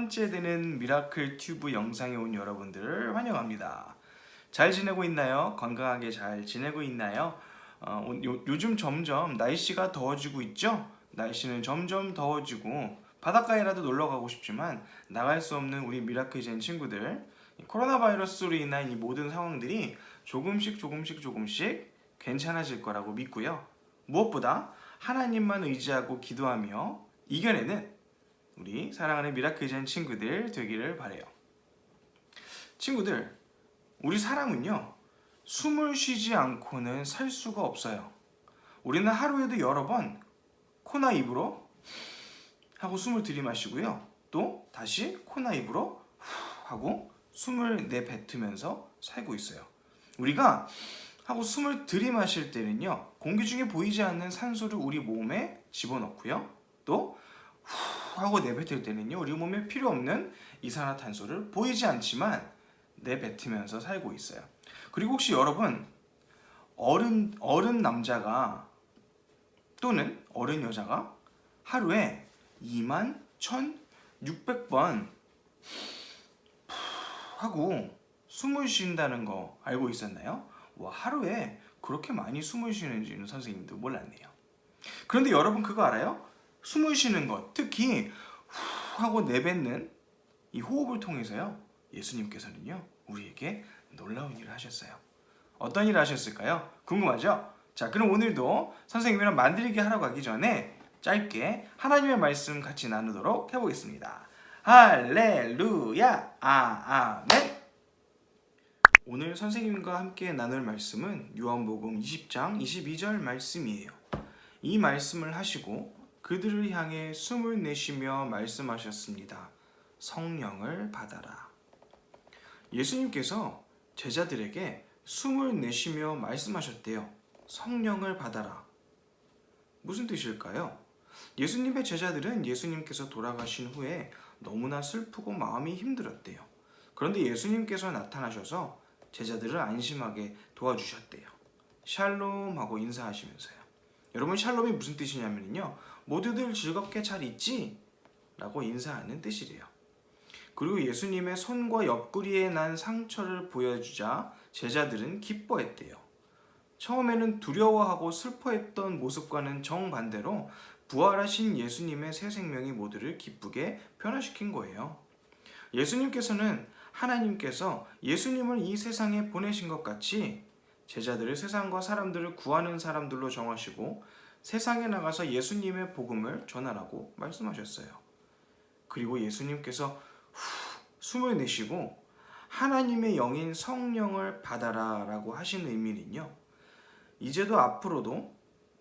번째 되는 미라클 튜브 영상에 온 여러분들을 환영합니다. 잘 지내고 있나요? 건강하게 잘 지내고 있나요? 요즘 점점 날씨가 더워지고 있죠? 날씨는 점점 더워지고 바닷가에라도 놀러 가고 싶지만 나갈 수 없는 우리 미라클 젠 친구들, 이 코로나 바이러스로 인한 이 모든 상황들이 조금씩 괜찮아질 거라고 믿고요. 무엇보다 하나님만 의지하고 기도하며 이겨내는 우리 사랑하는 미라클 젠 친구들 되기를 바래요. 친구들, 우리 사람은요, 숨을 쉬지 않고는 살 수가 없어요. 우리는 하루에도 여러 번 코나 입으로 하고 숨을 들이마시고요, 또 다시 코나 입으로 하고 숨을 내뱉으면서 살고 있어요. 우리가 하고 숨을 들이마실 때는요, 공기 중에 보이지 않는 산소를 우리 몸에 집어넣고요, 또 하고 내뱉을 때는요, 우리 몸에 필요 없는 이산화탄소를 보이지 않지만 내뱉으면서 살고 있어요. 그리고 혹시 여러분 어른 남자가 또는 어른 여자가 하루에 21,600번 하고 숨을 쉰다는 거 알고 있었나요? 와, 하루에 그렇게 많이 숨을 쉬는지는 선생님도 몰랐네요. 그런데 여러분 그거 알아요? 숨을 쉬는 것, 특히 후 하고 내뱉는 이 호흡을 통해서요, 예수님께서는요, 우리에게 놀라운 일을 하셨어요. 어떤 일을 하셨을까요? 궁금하죠? 자, 그럼 오늘도 선생님이랑 만들기 하러 가기 전에 짧게 하나님의 말씀 같이 나누도록 해보겠습니다. 할렐루야, 아멘. 오늘 선생님과 함께 나눌 말씀은 요한복음 20장 22절 말씀이에요. 이 말씀을 하시고 그들을 향해 숨을 내쉬며 말씀하셨습니다. 성령을 받아라. 예수님께서 제자들에게 숨을 내쉬며 말씀하셨대요. 성령을 받아라. 무슨 뜻일까요? 예수님의 제자들은 예수님께서 돌아가신 후에 너무나 슬프고 마음이 힘들었대요. 그런데 예수님께서 나타나셔서 제자들을 안심하게 도와주셨대요. 샬롬 하고 인사하시면서요. 여러분, 샬롬이 무슨 뜻이냐면요, 모두들 즐겁게 잘 있지? 라고 인사하는 뜻이래요. 그리고 예수님의 손과 옆구리에 난 상처를 보여주자 제자들은 기뻐했대요. 처음에는 두려워하고 슬퍼했던 모습과는 정반대로 부활하신 예수님의 새 생명이 모두를 기쁘게 변화시킨 거예요. 예수님께서는 하나님께서 예수님을 이 세상에 보내신 것 같이 제자들을 세상과 사람들을 구하는 사람들로 정하시고 세상에 나가서 예수님의 복음을 전하라고 말씀하셨어요. 그리고 예수님께서 숨을 내쉬고 하나님의 영인 성령을 받아라 라고 하신 의미는요, 이제도 앞으로도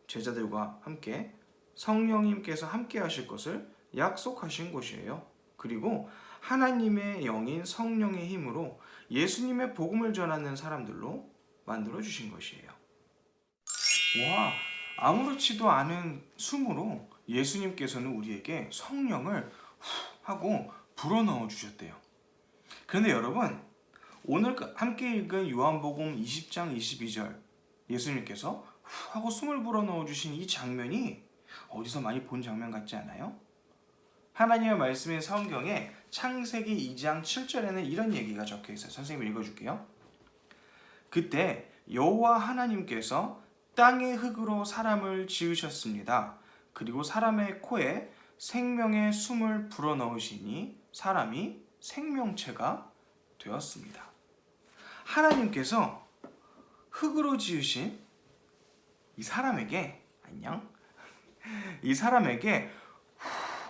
제자들과 함께 성령님께서 함께 하실 것을 약속하신 것이에요. 그리고 하나님의 영인 성령의 힘으로 예수님의 복음을 전하는 사람들로 만들어 주신 것이에요. 와, 아무렇지도 않은 숨으로 예수님께서는 우리에게 성령을 하고 불어넣어 주셨대요. 그런데 여러분, 오늘 함께 읽은 요한복음 20장 22절, 예수님께서 하고 숨을 불어넣어 주신 이 장면이 어디서 많이 본 장면 같지 않아요? 하나님의 말씀인 성경에 창세기 2장 7절에는 이런 얘기가 적혀 있어요. 선생님 읽어줄게요. 그때 여호와 하나님께서 땅의 흙으로 사람을 지으셨습니다. 그리고 사람의 코에 생명의 숨을 불어넣으시니 사람이 생명체가 되었습니다. 하나님께서 흙으로 지으신 이 사람에게 이 사람에게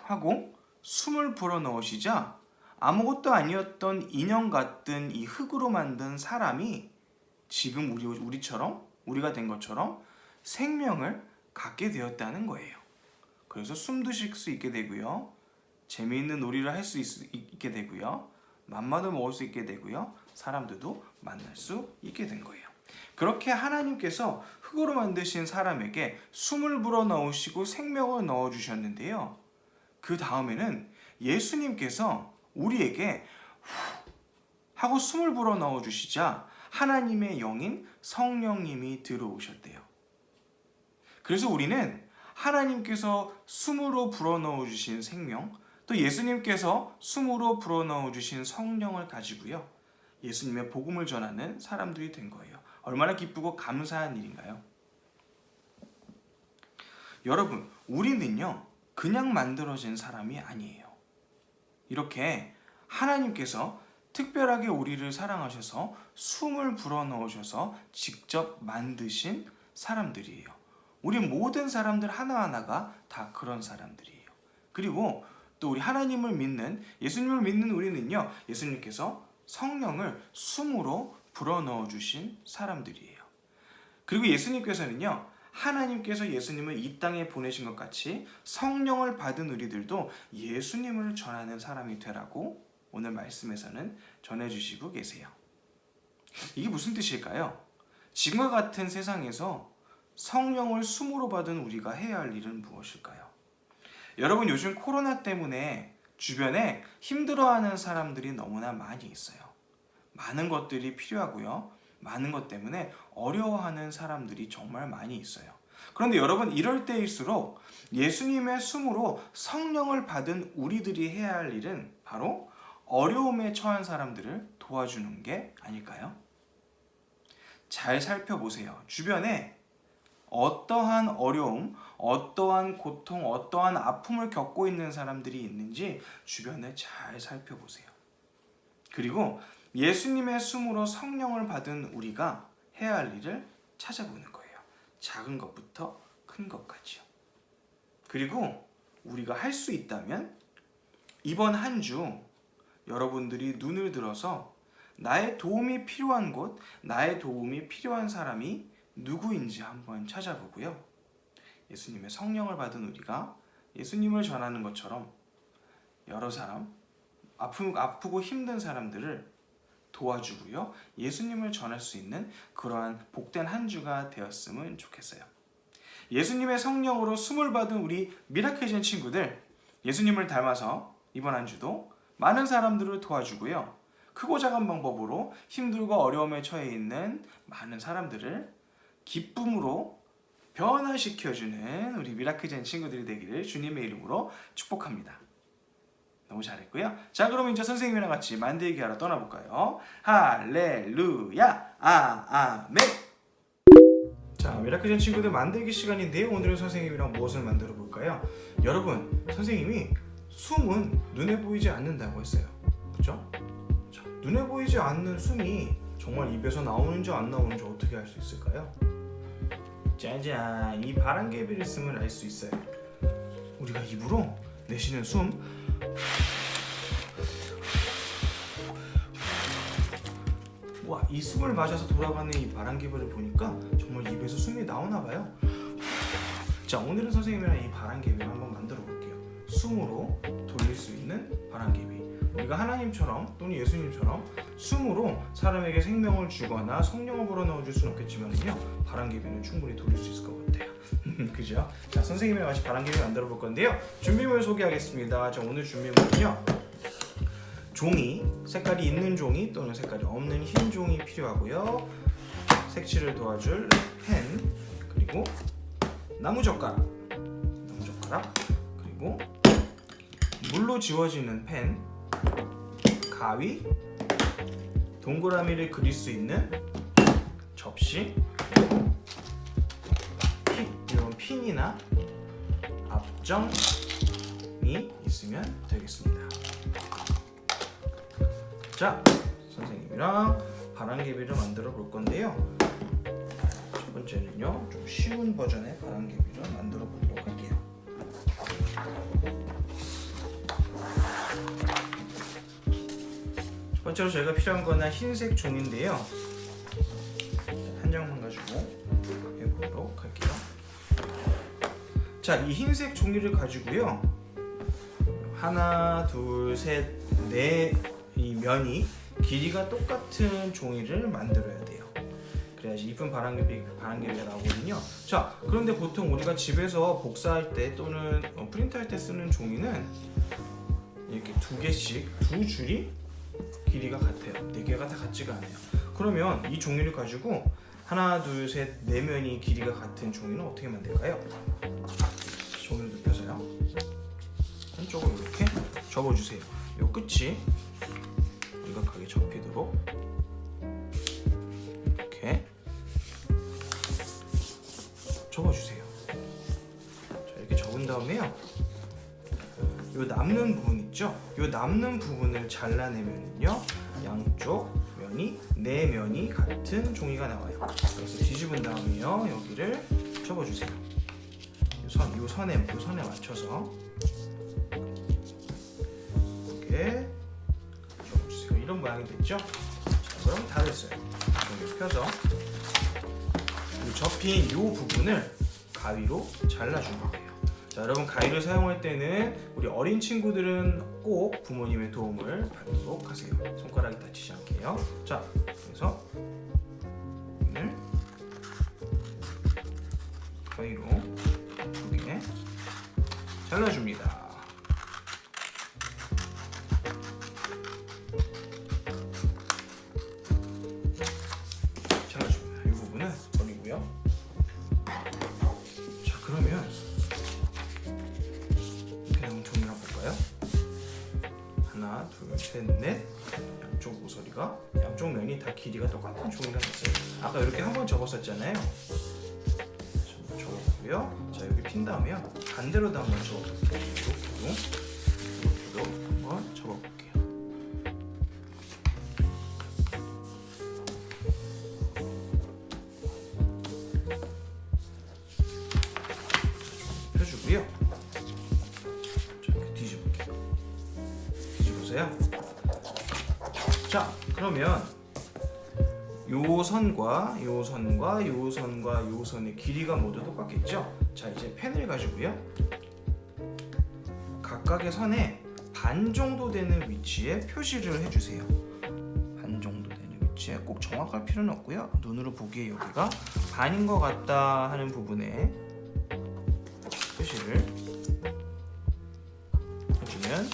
하고 숨을 불어넣으시자 아무것도 아니었던 인형 같은 이 흙으로 만든 사람이 지금 우리가 된 것처럼 생명을 갖게 되었다는 거예요. 그래서 숨도 쉴 수 있게 되고요, 재미있는 놀이를 할 수 있게 되고요, 맘마도 먹을 수 있게 되고요, 사람들도 만날 수 있게 된 거예요. 그렇게 하나님께서 흙으로 만드신 사람에게 숨을 불어넣으시고 생명을 넣어주셨는데요, 그 다음에는 예수님께서 우리에게 하고 숨을 불어넣어 주시자 하나님의 영인 성령님이 들어오셨대요. 그래서 우리는 하나님께서 숨으로 불어넣어 주신 생명, 또 예수님께서 숨으로 불어넣어 주신 성령을 가지고요. 예수님의 복음을 전하는 사람들이 된 거예요. 얼마나 기쁘고 감사한 일인가요? 여러분, 우리는요, 그냥 만들어진 사람이 아니에요. 이렇게 하나님께서 특별하게 우리를 사랑하셔서 숨을 불어넣으셔서 직접 만드신 사람들이에요. 우리 모든 사람들 하나하나가 다 그런 사람들이에요. 그리고 또 우리 하나님을 믿는, 예수님을 믿는 우리는요, 예수님께서 성령을 숨으로 불어넣어 주신 사람들이에요. 그리고 예수님께서는요, 하나님께서 예수님을 이 땅에 보내신 것 같이 성령을 받은 우리들도 예수님을 전하는 사람이 되라고 오늘 말씀에서는 전해주시고 계세요. 이게 무슨 뜻일까요? 지금과 같은 세상에서 성령을 숨으로 받은 우리가 해야 할 일은 무엇일까요? 여러분, 요즘 코로나 때문에 주변에 힘들어하는 사람들이 너무나 많이 있어요. 많은 것들이 필요하고요. 많은 것 때문에 어려워하는 사람들이 정말 많이 있어요. 그런데 여러분, 이럴 때일수록 예수님의 숨으로 성령을 받은 우리들이 해야 할 일은 바로 어려움에 처한 사람들을 도와주는 게 아닐까요? 잘 살펴보세요. 주변에 어떠한 어려움, 어떠한 고통, 어떠한 아픔을 겪고 있는 사람들이 있는지 주변을 잘 살펴보세요. 그리고 예수님의 숨으로 성령을 받은 우리가 해야 할 일을 찾아보는 거예요. 작은 것부터 큰 것까지요. 그리고 우리가 할 수 있다면 이번 한 주 여러분들이 눈을 들어서 나의 도움이 필요한 곳, 나의 도움이 필요한 사람이 누구인지 한번 찾아보고요. 예수님의 성령을 받은 우리가 예수님을 전하는 것처럼 여러 사람, 아프고 힘든 사람들을 도와주고요. 예수님을 전할 수 있는 그러한 복된 한 주가 되었으면 좋겠어요. 예수님의 성령으로 숨을 받은 우리 미라클젠 친구들, 예수님을 닮아서 이번 한 주도 많은 사람들을 도와주고요. 크고 작은 방법으로 힘들고 어려움에 처해 있는 많은 사람들을 기쁨으로 변화시켜주는 우리 미라클젠 친구들이 되기를 주님의 이름으로 축복합니다. 너무 잘했고요. 자, 그럼 이제 선생님이랑 같이 만들기 하러 떠나볼까요? 할렐루야, 아멘. 자, 미라클젠 친구들 만들기 시간인데요. 오늘은 선생님이랑 무엇을 만들어 볼까요? 여러분, 선생님이 숨은 눈에 보이지 않는다고 했어요. 그렇죠? 자, 눈에 보이지 않는 숨이 정말 입에서 나오는지 안 나오는지 어떻게 알 수 있을까요? 짜잔, 이 바람개비를 쓰면 알 수 있어요. 우리가 입으로 내쉬는 숨, 와, 이 숨을 마셔서 돌아가는 이 바람개비를 보니까 정말 입에서 숨이 나오나 봐요. 자, 오늘은 선생님이랑 이 바람개비를 한번 만들어 볼게요. 숨으로 돌릴 수 있는 바람개비. 우리가 하나님처럼 또는 예수님처럼 숨으로 사람에게 생명을 주거나 성령을 불어넣어 줄 수는 없겠지만요, 바람개비는 충분히 돌릴 수 있을 것 같아요. 그죠? 자, 선생님이랑 같이 바람개비 만들어 볼 건데요. 준비물 소개하겠습니다. 자, 오늘 준비물은요, 종이, 색깔이 있는 종이 또는 색깔이 없는 흰 종이 필요하고요. 색칠을 도와줄 펜, 그리고 나무젓가락, 그리고 물로 지워지는 펜, 가위, 동그라미를 그릴 수 있는 접시, 그리고 이런 핀이나 압정이 있으면 되겠습니다. 자, 선생님이랑 바람개비를 만들어 볼 건데요. 첫 번째는요, 좀 쉬운 버전의 바람개비를 만들어 보도록 할게요. 첫 번째로 저희가 필요한 거는 흰색 종인데요. 한 장만 가지고 해보도록 할게요. 자, 이 흰색 종이를 가지고요, 하나, 둘, 셋, 넷, 이 면이 길이가 똑같은 종이를 만들어야 돼요. 그래야지 이쁜 바람개비가 나오거든요. 자, 그런데 보통 우리가 집에서 복사할 때 또는 프린트할 때 쓰는 종이는 이렇게 두 개씩, 두 줄이 길이가 같아요. 네 개가 다 같지가 않아요. 그러면 이 종이를 가지고 하나, 둘, 셋, 네 면이 길이가 같은 종이는 어떻게 만들까요? 종이를 눕혀서요, 한쪽을 이렇게 접어주세요. 요 끝이 일각하게 접히도록 이렇게 접어주세요. 자, 이렇게 접은 다음에요. 요 남는 부분 있죠? 요 남는 부분을 잘라내면요, 양쪽 면이 네 면이 같은 종이가 나와요. 그래서 뒤집은 다음에요, 여기를 접어주세요. 요 선에 맞춰서 이렇게 접어주세요. 이런 모양이 됐죠? 자, 그럼 다 됐어요. 이렇게 펴서 이 접힌 요 부분을 가위로 잘라준 거예요. 자, 여러분 가위를 사용할 때는 우리 어린 친구들은 꼭 부모님의 도움을 받도록 하세요. 손가락이 다치지 않게요. 자, 그래서 오늘 가위로 예쁘게 잘라줍니다. 잘라줍니다. 이 부분은 버리고요. 자, 그러면 그냥 종이를 볼까요? 하나, 둘, 셋, 넷. 양쪽 모서리가, 양쪽 면이 다 길이가 똑같은 종이가 됐어요. 아까 이렇게 한 번 접었었잖아요. 접어보고요. 자, 여기 핀 다음에요, 반대로도 한번 접어볼게요. 이렇게도 한번 접어볼게요. 펴주고요. 자, 이렇게 뒤집을게요. 뒤집으세요. 자, 그러면 요 선과 요 선과 요 선과 요 선의 길이가 모두 똑같겠죠? 자, 이제 펜을 가지고요, 각각의 선에 반 정도 되는 위치에 표시를 해주세요. 반 정도 되는 위치에 꼭 정확할 필요는 없고요. 눈으로 보기에 여기가 반인 것 같다 하는 부분에 표시를 해주면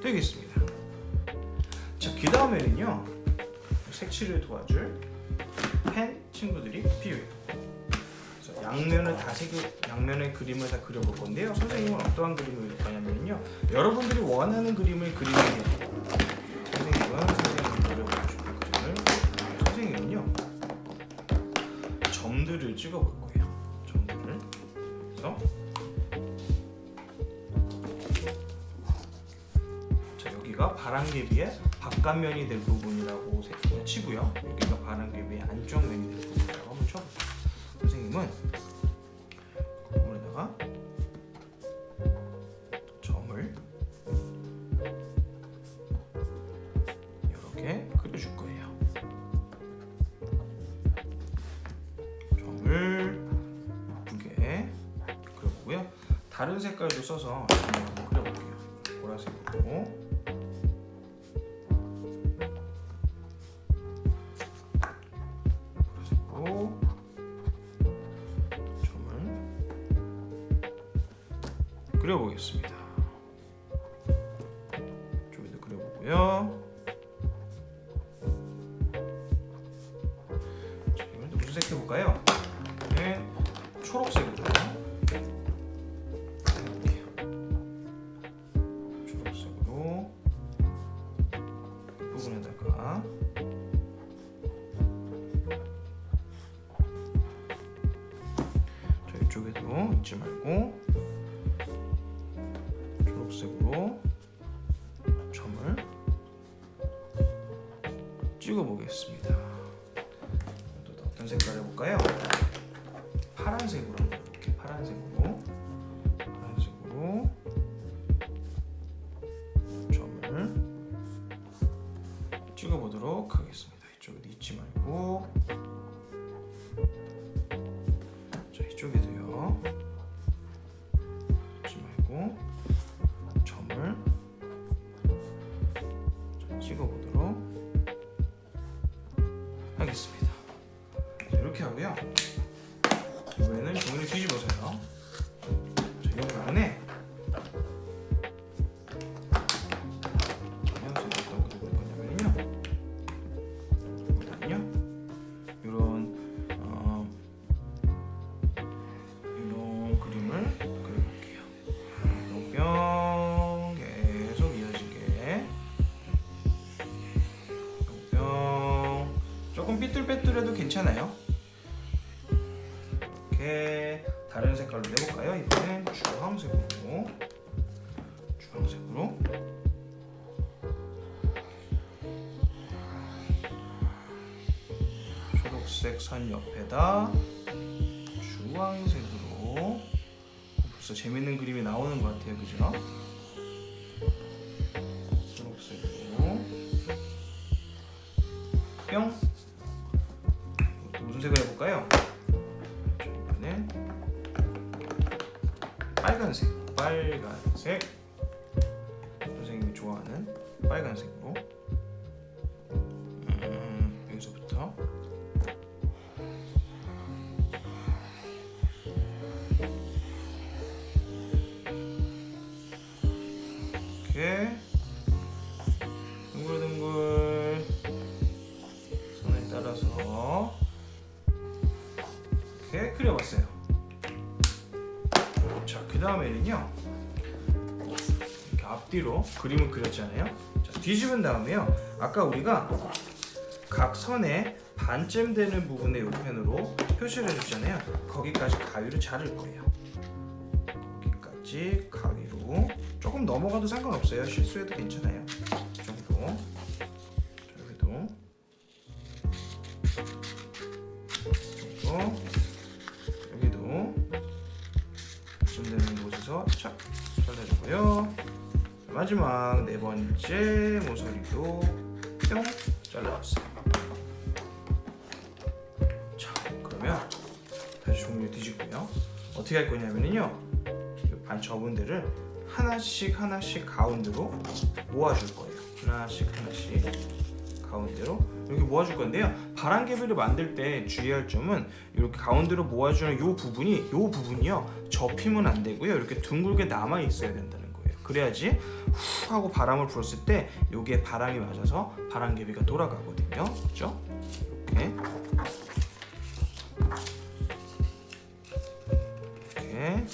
되겠습니다. 자, 그 다음에는요, 색칠을 도와줄 펜 친구들이 필요해요. 그래서 양면의 그림을 다 그려볼 건데요. 선생님은 어떠한 그림을 그릴 거냐면요, 여러분들이 원하는 그림을 그리면 돼요. 선생님이 그려보고 싶은 그림을, 선생님은요, 점들을 찍어볼 거예요. 점들을. 그래서 자, 여기가 바람개비의 바깥면이 될 부분이라고 치고요. 여기가 바람개비의 안쪽 면이 될 부분이라고 한번 쳐볼게요. 선생님은 그 부분에다가 점을 이렇게 그려줄 거예요. 점을 예쁘게 그려보고요. 다른 색깔도 써서 한번 그려볼게요. 보라색으로. 그려보겠습니다. 쪽에도 그려보고요. 자, 이번엔 또 무슨 색 해볼까요? 네, 초록색으로 해볼게요. 초록색으로 이 부분에다가 자, 이쪽에도 잊지 말고 초록색으로 점을 찍어 보겠습니다. 또 어떤 색깔 해볼까요? 파란색으로 한번 이렇게 파란색으로 점을 찍어 보도록 하겠습니다. 이쪽에도 잊지 말고, 자, 이쪽에도요, 잊지 말고 점을 찍어보도록 하겠습니다. 자, 이렇게 하고요. 이번에는 종이를 뒤집어서요. 자, 이 부분에 어떤 그림을 거냐면요, 일단요, 이런 그림을 그려볼게요. 조금 삐뚤빼뚤해도 괜찮아요. 이렇게 다른 색깔로 내볼까요? 이번엔 주황색으로. 초록색 선 옆에다 주황색으로. 벌써 재밌는 그림이 나오는 것 같아요, 그죠? 초록색으로 뿅. 또 무슨 색을 해볼까요? 이번엔 빨간색. 선생님이 좋아하는 빨간색으로. 여기서부터 이렇게 둥글둥글 선을 따라서 이렇게 그려봤어요. 자, 그 다음에는요, 이렇게 앞뒤로 그림을 그렸잖아요. 자, 뒤집은 다음에요, 아까 우리가 각 선에 반쯤 되는 부분에 이 펜으로 표시를 해줬잖아요. 거기까지 가위로 자를 거예요. 거기까지 가위로. 조금 넘어가도 상관없어요. 실수해도 괜찮아요. 이 정도. 여기도 좀 되는 곳에서 착 잘라주고요. 마지막 네 번째 모서리도 뿅 잘라줬어요. 자, 그러면 다시 종류 뒤집고요. 어떻게 할 거냐면요, 반 접은 데를 하나씩 가운데로 모아줄 거예요. 하나씩 가운데로 이렇게 모아줄 건데요, 바람개비를 만들 때 주의할 점은 이렇게 가운데로 모아주는 요 부분이요 접히면 안 되고요, 이렇게 둥글게 남아 있어야 된다는 거예요. 그래야지 후 하고 바람을 불었을 때 여기에 바람이 맞아서 바람개비가 돌아가거든요. 그렇죠? 이렇게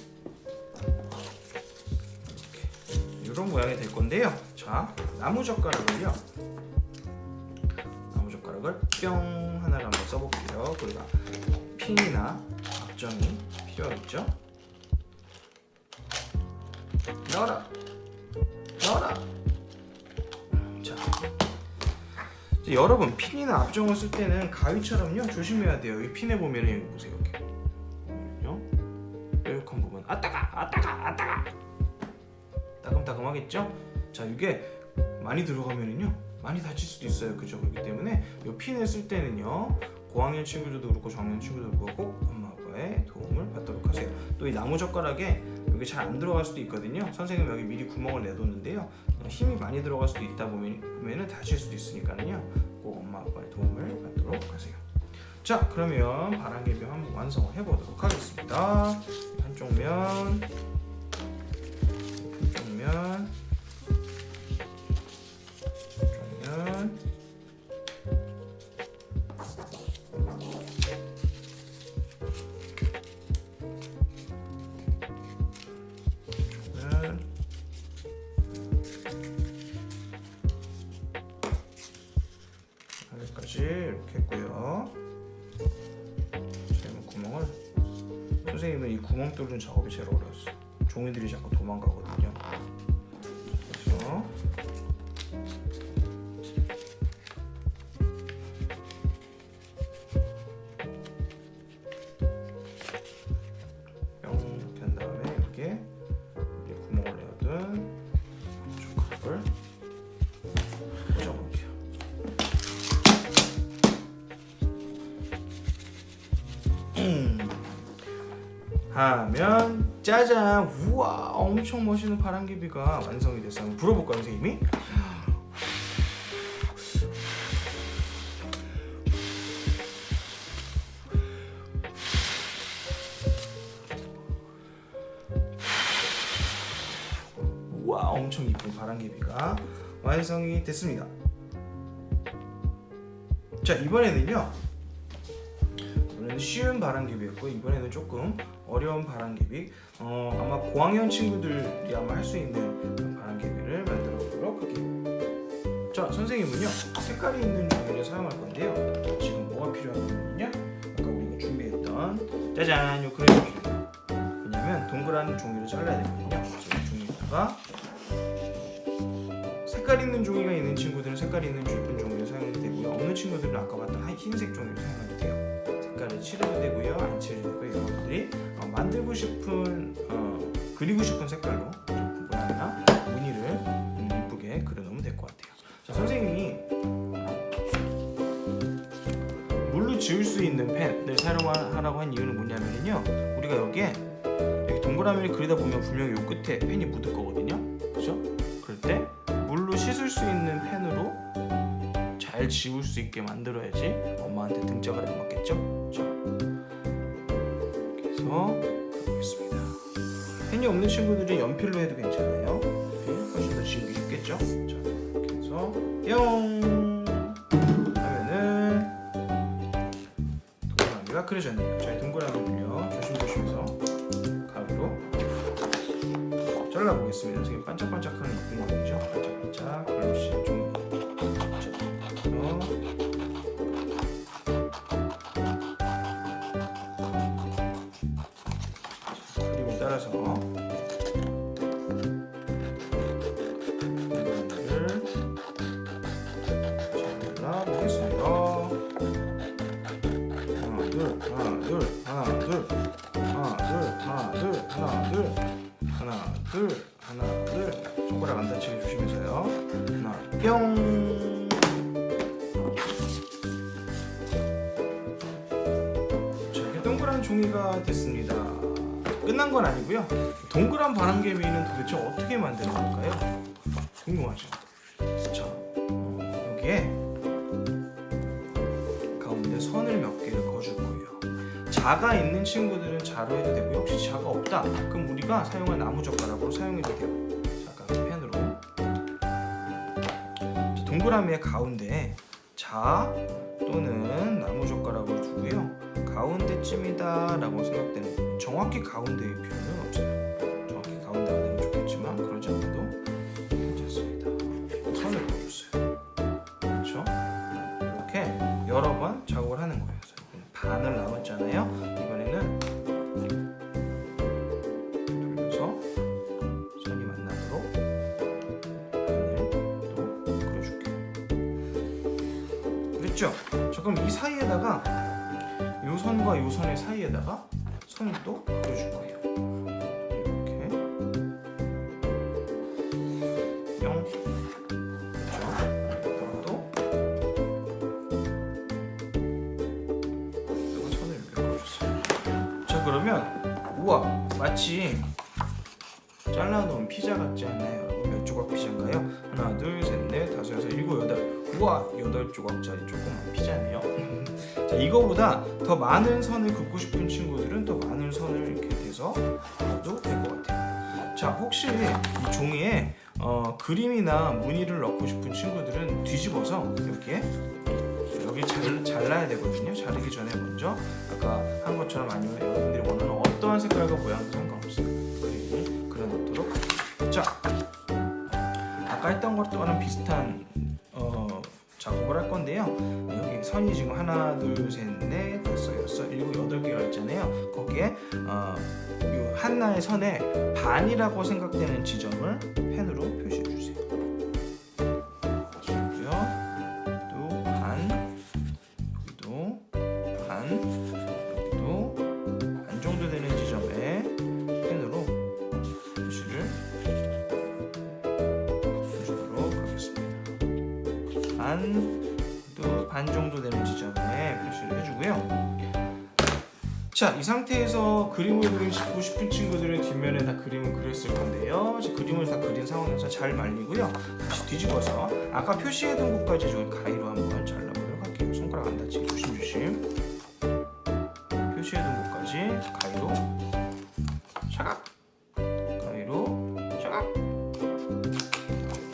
이런 모양이 될 건데요. 자, 나무젓가락을 뿅 하나를 한번 써볼게요. 우리가 핀이나 앞정이 필요하겠죠? 넣어라. 자, 이제 여러분 핀이나 앞정을 쓸 때는 가위처럼요 조심해야 돼요. 이 핀에 보면은 여기 보세요. 뾰족한 부분. 따가. 따끔따끔하겠죠? 자, 이게 많이 들어가면은요 많이 다칠 수도 있어요. 그죠? 그렇기 때문에 이 핀을 쓸 때는요, 고학년 친구들도 그렇고 저학년 친구들도 그렇고 꼭 엄마 아빠의 도움을 받도록 하세요. 또 이 나무젓가락에 여기 잘 안 들어갈 수도 있거든요. 선생님 여기 미리 구멍을 내뒀는데요, 힘이 많이 들어갈 수도 있다 보면은 다칠 수도 있으니까는요, 꼭 엄마 아빠의 도움을 받도록 하세요. 자, 그러면 바람개비 한번 완성을 해보도록 하겠습니다. 한쪽 면, 하늘까지 이렇게 했고요. 구멍을, 선생님은 이 구멍 뚫는 작업이 제일 어려웠어요. 종이들이 자꾸 도망가거든요. 그래서 뿅 이렇게 한 다음에 여기에 구멍을 내어둔 젓가락을 꽂아볼게요. 하면 짜잔! 우와, 엄청 멋있는 바람개비가 완성이 됐어요. 한번 불어볼까요, 선생님이? 우와, 엄청 이쁜 바람개비가 완성이 됐습니다. 자, 이번에는 쉬운 바람개비였고, 이번에는 조금 어려운 바람개비, 아마 고학년 친구들이 아마 할 수 있는 바람개비를 만들어 보도록 할게요. 자, 선생님은요 색깔이 있는 종이를 사용할 건데요. 지금 뭐가 필요하냐면요, 아까 우리가 준비했던 짜잔 요 그릇이 필요해요. 왜냐면 동그란 종이를 잘라야 되거든요. 그래서 이 종이에다가 색깔 있는 종이가 있는 친구들은 색깔 있는 예쁜 종이를 사용해도 되고요. 없는 친구들은 아까 봤던 흰색 종이를 사용해도 돼요. 색깔을 칠해도 되고요, 안 칠해도 되고요. 여러분들이 만들고 싶은 그리고 싶은 색깔로 좀 모양이나 무늬를 이쁘게 그려놓으면 될 것 같아요. 자, 선생님이 물로 지울 수 있는 펜을 사용하라고 한 이유는 뭐냐면요, 우리가 여기 동그라미를 그리다 보면 분명히 요 끝에 펜이 묻을 거거든요. 그렇죠? 그럴 때 물로 씻을 수 있는 펜으로 잘 지울 수 있게 만들어야지 엄마한테 등짝을 안 맞겠죠? 자, 이렇게 해서 그려보겠습니다. 펜이 없는 친구들은 연필로 해도 괜찮아요. 훨씬 더 지우기 쉽겠죠? 자, 이렇게 해서 뿅 하면은 동그라미가 그려졌네요. 자, 이 동그라미를요 조심조심해서 가위로 잘라보겠습니다. 선생님 반짝반짝하는 이쁜 종이죠? 반짝반짝 글로시 종이. 그림을 따라서 잘라보겠습니다. 하나 둘 하나 둘 하나 둘 하나 둘 하나 둘 하나 둘 하나 둘 하나 둘 손가락 안 다치게 조심해서요. 하나 뿅. 자, 이렇게 동그란 종이가 됐습니다. 끝난 건 아니고요. 동그란 바람개비는 도대체 어떻게 만드는 걸까요? 궁금하죠? 자, 여기에 가운데 선을 몇 개를 그어줄 거예요. 자가 있는 친구들은 자로 해도 되고요. 혹시 자가 없다, 그럼 우리가 사용한 나무젓가락으로 사용해도 돼요. 잠깐 펜으로 동그라미의 가운데에 자 또는 나무젓가락을 두고요. 가운데쯤이다 라고 생각되는 거예요. 정확히 가운데의 표현은 없어요. 정확히 가운데가 되면 좋겠지만 그러지 않아도 괜찮습니다. 선을 그어줬어요. 그렇죠? 이렇게 여러 번 작업을 하는 거예요. 반을 남았잖아요. 이번에는 돌려서 선이 만나도록 반을 또 그려줄게요. 그랬죠? 자, 그럼 이 사이에다가 요 선과 요 선의 사이에다가 선을 또 그려줄 거예요. 이렇게 뿅. 그렇죠? 또 선을 이렇게 그려줬어요. 자, 그러면 우와, 마치 잘라놓은 피자 같지 않나요? 몇 조각 피자인가요? 하나, 둘, 셋, 넷, 다섯, 여섯, 일곱, 여덟. 우와, 8조각짜리 조그만 피자네요. 자, 이거보다 더 많은 선을 긋고 싶은 친구들은 더 많은 선을 이렇게 대서 그려도 될 것 같아요. 자, 혹시 이 종이에 그림이나 무늬를 넣고 싶은 친구들은 뒤집어서 여기 잘라야 되거든요. 자르기 전에 먼저 아까 한 것처럼, 아니면 여러분들이 원하는 어떠한 색깔과 모양도 상관없어요. 그림을 그려놓도록. 자, 아까 했던 것과는 비슷한 작업을 할 건데요. 여기 선이 지금 하나, 둘, 셋, 넷, 다섯, 여섯, 일곱, 여덟 개가 있잖아요. 거기에 이 하나의 선에 반이라고 생각되는 지점을 펜으로 표시해 주세요. 그리고요, 또 반, 여기도 반, 여기도 반 정도 되는 지점에 펜으로 표시를 해주도록 하겠습니다. 반 정도 되는 지점에 표시를 해주고요. 자, 이 상태에서 그림을 그리고 싶은 친구들은 뒷면에 다 그림을 그렸을 건데요. 그림을 다 그린 상황에서 잘 말리고요. 다시 뒤집어서 아까 표시해둔 곳까지 저기 가위로 한번 잘라보도록 할게요. 손가락 안 다치게 조심조심. 표시해둔 곳까지 가위로 샤각, 가위로 샤각,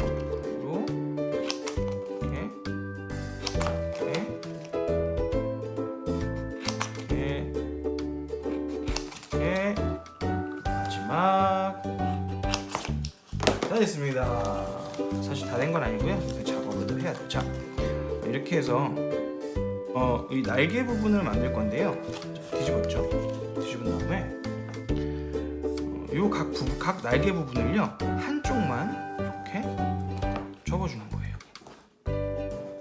가위로 마지막 다 됐습니다. 사실 다 된 건 아니고요. 작업 작업을 해야 되죠. 이렇게 해서 이 날개 부분을 만들 건데요. 뒤집었죠. 뒤집은 다음에 요 각 날개 부분을요 한쪽만 이렇게 접어주는 거예요.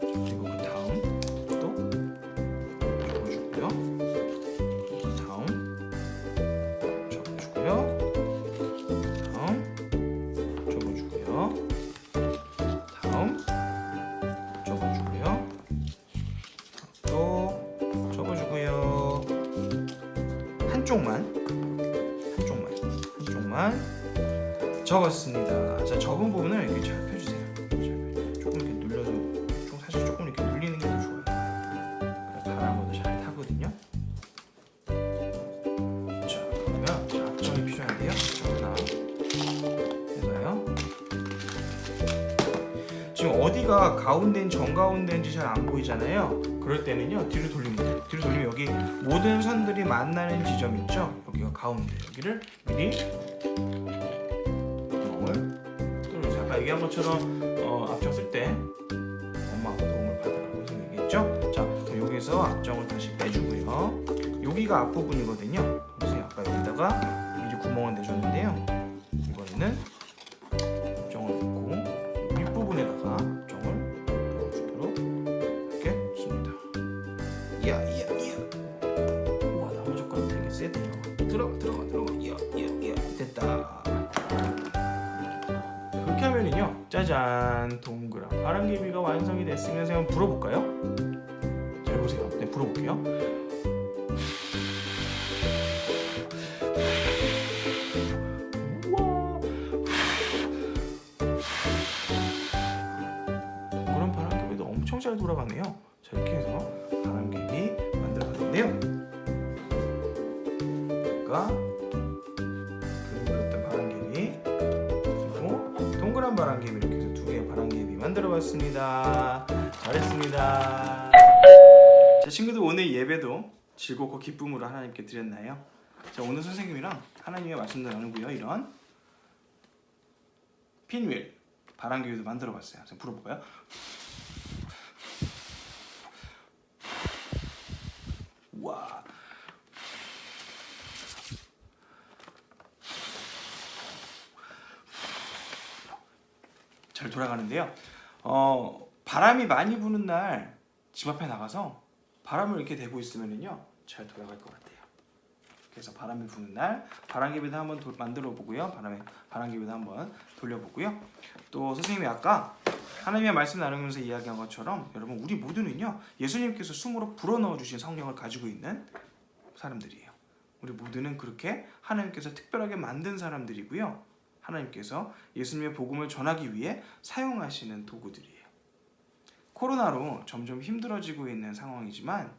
그리고 그 다음 또 접어주고요. 그 다음 접어주고요. 다음 접어주고요. 다음 접어주고요. 또 접어주고요. 한쪽만 접었습니다. 자, 접은 부분을 이렇게 잘 펴주세요. 조금 이렇게 눌러서 사실 조금 이렇게 눌리는 게 더 좋아요. 바람도 잘 타거든요. 자, 그러면 앞정이 필요한데요. 하나 해서요. 지금 어디가 가운데인지 정가운데인지 잘 안 보이잖아요. 그럴 때는요 뒤로 돌리면 돼요. 뒤로 돌리면 여기 모든 선들이 만나는 지점 있죠? 여기가 가운데. 여기를 미리 얘기한 것처럼 앞정 쓸 때 엄마가 도움을 받으라고 얘기했죠. 자, 그럼 여기서 앞정을 다시 빼주고요. 여기가 앞부분이거든요. 그래서 아까 여기다가 미리 구멍을 내줬는데요. 이번에는 앞정을 넣고 윗부분에다가 앞정을 넣어주도록 이렇게 씁니다. 이야. 우와, 나무젓가락 되게 세네요. 들어가. 이야. 됐다. 이렇게 하면은요, 짜잔, 동그란 바람개비가 완성이 됐으면 한번 불어볼까요? 잘 보세요. 네, 불어볼게요. 우와, 동그란 바람개비도 엄청 잘 돌아가네요. 자, 이렇게 해서 바람개비 만들어봤는데요. 그렸던 바람개비 동그란 바람개비 이렇게 해서 두 개의 바람개비 만들어봤습니다. 잘했습니다. 자, 친구들, 오늘 예배도 즐겁고 기쁨으로 하나님께 드렸나요? 자, 오늘 선생님이랑 하나님의 말씀도 나누고요. 이런 핀윌 바람개비도 만들어봤어요. 자, 불어볼까요? 와. 잘 돌아가는데요. 바람이 많이 부는 날 집 앞에 나가서 바람을 이렇게 대고 있으면은요 잘 돌아갈 것 같아요. 그래서 바람이 부는 날 바람개비도 한번 만들어 보고요. 바람개비도 한번 돌려보고요. 또 선생님이 아까 하나님의 말씀 나누면서 이야기한 것처럼 여러분, 우리 모두는요 예수님께서 숨으로 불어넣어 주신 성령을 가지고 있는 사람들이에요. 우리 모두는 그렇게 하나님께서 특별하게 만든 사람들이고요. 하나님께서 예수님의 복음을 전하기 위해 사용하시는 도구들이에요. 코로나로 점점 힘들어지고 있는 상황이지만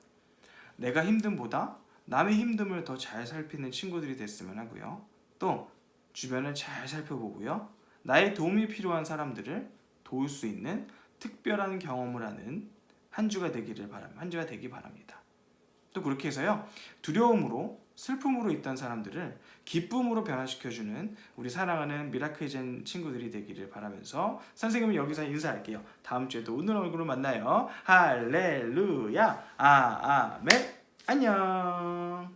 내가 힘듦보다 남의 힘듦을 더 잘 살피는 친구들이 됐으면 하고요. 또 주변을 잘 살펴보고요. 나의 도움이 필요한 사람들을 도울 수 있는 특별한 경험을 하는 한 주가 되기 바랍니다. 또 그렇게 해서요, 두려움으로 슬픔으로 있던 사람들을 기쁨으로 변화시켜주는 우리 사랑하는 미라클젠 친구들이 되기를 바라면서 선생님은 여기서 인사할게요. 다음 주에도 오늘 얼굴로 만나요. 할렐루야. 아멘. 안녕.